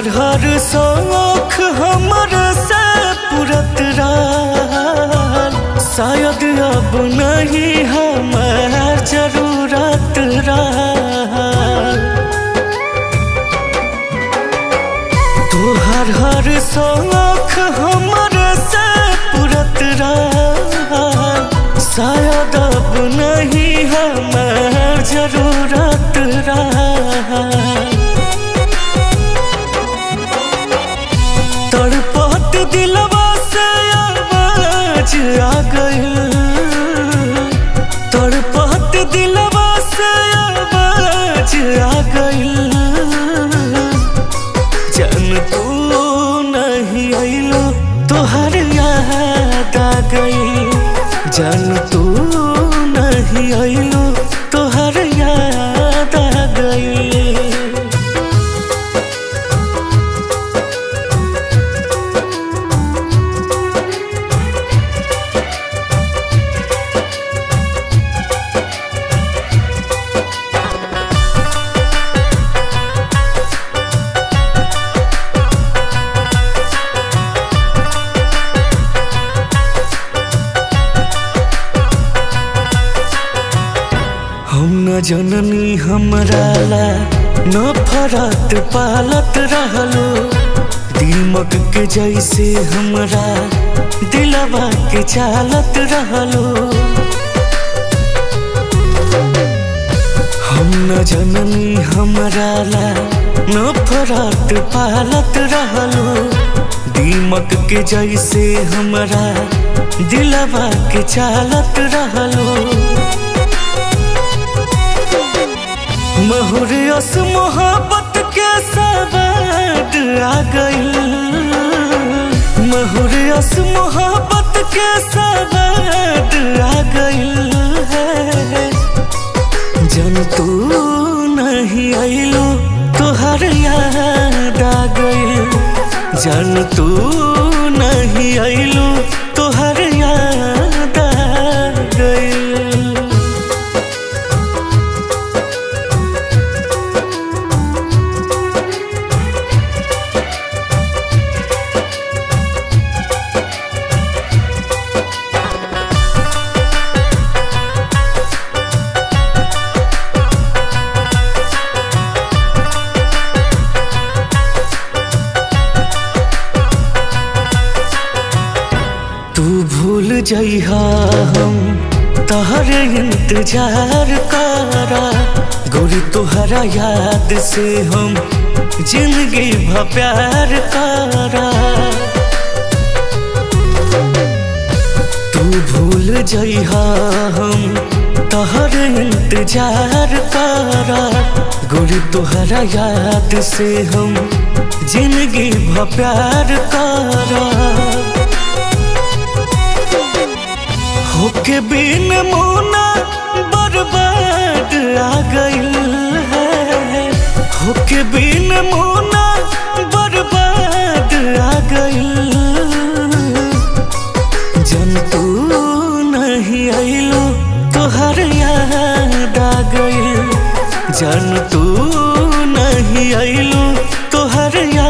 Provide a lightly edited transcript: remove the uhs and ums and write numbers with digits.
तोहर हर शौख हमर से पूरत रहल, शायद अब नहीं हमार जरूरत रहल। तोहर हर शौख हमर से पूरत रहल, शायद अब नहीं हमार जरूरत रहल। तड़पत दिलवा से आवाज आ गइल, तड़पत दिलवा से आवाज आ गइल। जन तू नहीं आइलो तोहर याद आ गइल, जन तू नहीं आइलो तोहर याद आ गइल। हम न जननी हमरा ला नफरत पालत रहलो, दीमक के जैसे हमरा दिलवा के चालत रहलो। हम न जननी हमरा ला नफरत पालत रहलो, दीमक के जैसे हमरा दिलवा के चालत रहलो। महुरियस मोहब्बत के सवाद आ गइल, महुरियस मोहब्बत के सवाद आ गइल है। जन तू नहीं आइलो तोहर याद आ गइल, जन तू नहीं आइलो तोहर याद आ गइल। तू भूल जइहा हम तोहरे इंतजार करा, गोरी तोहरा याद से हम जिंदगी भर प्यार करा। तू भूल जइहा हम तोहरे इंतजार करा, गोरी तोहरा याद से हम जिंदगी भर प्यार करा। होके बिन मोना बर्बाद आ गइल है, होके बिन मोना बर्बाद आ गइल। जन तू नहीं आइलो तोहर याद आ गइल, जन तू नहीं आइलो तोहर याद